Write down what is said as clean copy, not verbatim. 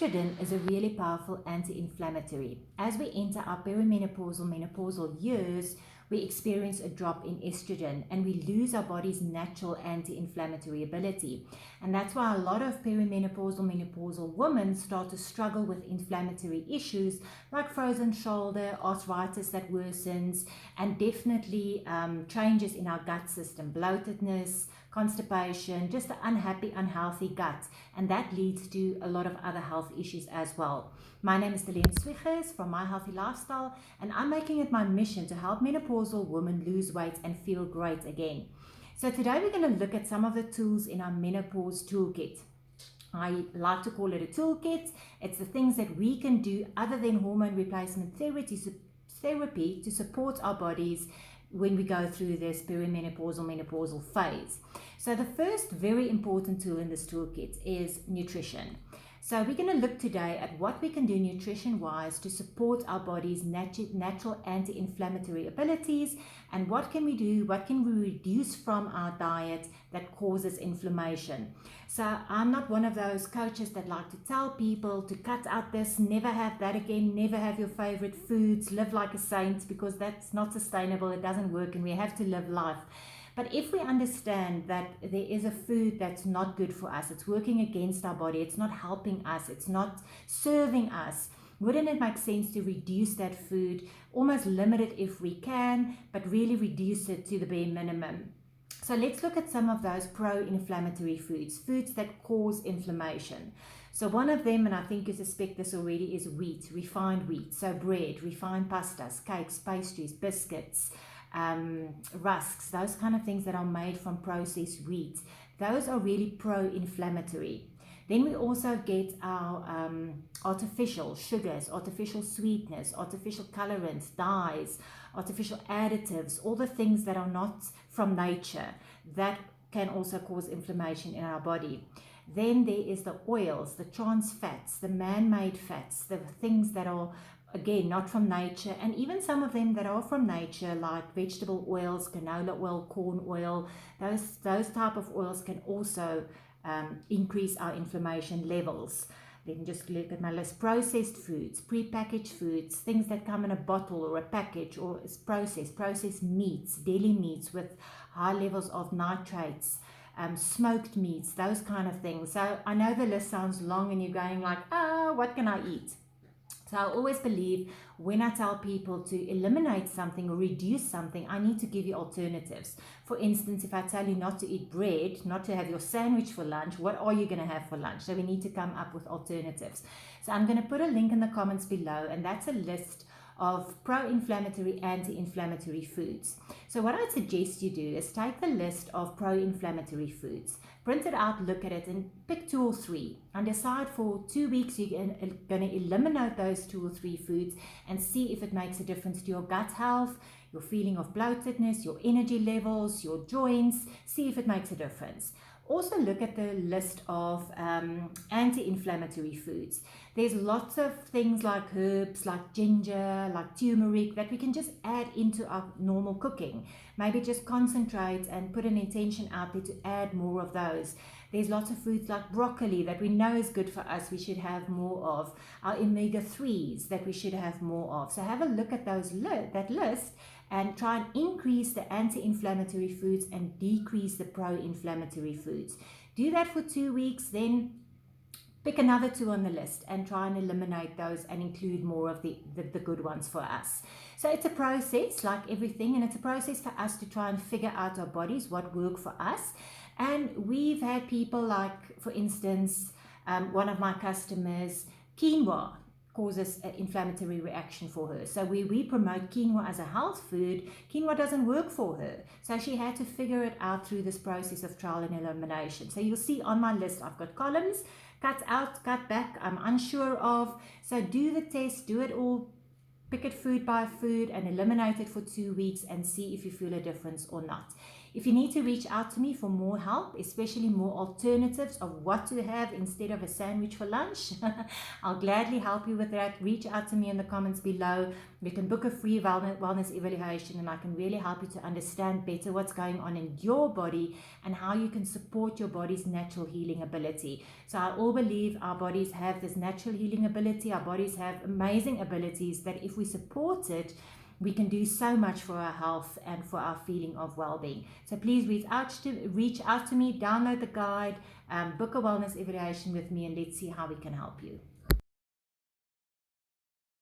Estrogen is a really powerful anti-inflammatory. As we enter our perimenopausal, menopausal years, we experience a drop in estrogen and we lose our body's natural anti-inflammatory ability. And that's why a lot of perimenopausal, menopausal women start to struggle with inflammatory issues like frozen shoulder, arthritis that worsens, and definitely changes in our gut system, bloatedness, constipation, just an unhealthy gut, and that leads to a lot of other health issues as well. My name is Delene Swiggers from My Healthy Lifestyle, and I'm making it my mission to help menopausal women lose weight and feel great again. So today we're going to look at some of the tools in our menopause toolkit. I like to call it a toolkit. It's the things that we can do other than hormone replacement therapy to support our bodies when we go through this perimenopausal, menopausal phase. So the first very important tool in this toolkit is nutrition. So we're going to look today at what we can do nutrition-wise to support our body's natural anti-inflammatory abilities, and what can we do, what can we reduce from our diet that causes inflammation. So I'm not one of those coaches that like to tell people to cut out this, never have that again, never have your favorite foods, live like a saint, because that's not sustainable, it doesn't work, and we have to live life. But if we understand that there is a food that's not good for us, it's working against our body, it's not helping us, it's not serving us, wouldn't it make sense to reduce that food, almost limit it if we can, but really reduce it to the bare minimum? So let's look at some of those pro-inflammatory foods, foods that cause inflammation. So one of them, and I think you suspect this already, is wheat, refined wheat. So bread, refined pastas, cakes, pastries, biscuits, rusks, those kind of things that are made from processed wheat. Those are really pro-inflammatory. Then we also get our artificial sugars, artificial sweetness, artificial colorants, dyes, artificial additives, all the things that are not from nature that can also cause inflammation in our body. Then there is the oils, the trans fats, the man-made fats, the things that are again not from nature, and even some of them that are from nature, like vegetable oils, canola oil, corn oil. Those type of oils can also increase our inflammation levels. Then just look at my list: processed foods, prepackaged foods, things that come in a bottle or a package or is processed meats, deli meats with high levels of nitrates, smoked meats, those kind of things. So I know the list sounds long and you're going like, what can I eat? So I always believe when I tell people to eliminate something or reduce something, I need to give you alternatives. For instance, if I tell you not to eat bread, not to have your sandwich for lunch, what are you going to have for lunch? So we need to come up with alternatives. So I'm going to put a link in the comments below, and that's a list of pro-inflammatory, anti-inflammatory foods. So what I'd suggest you do is take the list of pro-inflammatory foods, print it out, look at it, and pick 2 or 3, and decide for 2 weeks you're going to eliminate those 2 or 3 foods and see if it makes a difference to your gut health, your feeling of bloatedness, your energy levels, your joints. See if it makes a difference. Also look at the list of anti-inflammatory foods. There's lots of things like herbs, like ginger, like turmeric, that we can just add into our normal cooking. Maybe just concentrate and put an intention out there to add more of those. There's lots of foods like broccoli that we know is good for us, we should have more of. Our omega-3s that we should have more of. So have a look at that list and try and increase the anti-inflammatory foods and decrease the pro-inflammatory foods. Do that for 2 weeks, then pick another 2 on the list and try and eliminate those and include more of the good ones for us. So it's a process like everything, and it's a process for us to try and figure out our bodies, what work for us. And we've had people like, for instance, one of my customers, quinoa causes an inflammatory reaction for her. So we promote quinoa as a health food. Quinoa doesn't work for her. So she had to figure it out through this process of trial and elimination. So you'll see on my list, I've got columns, cut out, cut back, I'm unsure of. So do the test, do it all, pick it food by food and eliminate it for 2 weeks and see if you feel a difference or not. If you need to reach out to me for more help, especially more alternatives of what to have instead of a sandwich for lunch, I'll gladly help you with that. Reach out to me in the comments below. We can book a free wellness evaluation, and I can really help you to understand better what's going on in your body and how you can support your body's natural healing ability. So I all believe our bodies have this natural healing ability. Our bodies have amazing abilities that if we support it, we can do so much for our health and for our feeling of well-being. So please reach out to me, download the guide, book a wellness evaluation with me, and let's see how we can help you.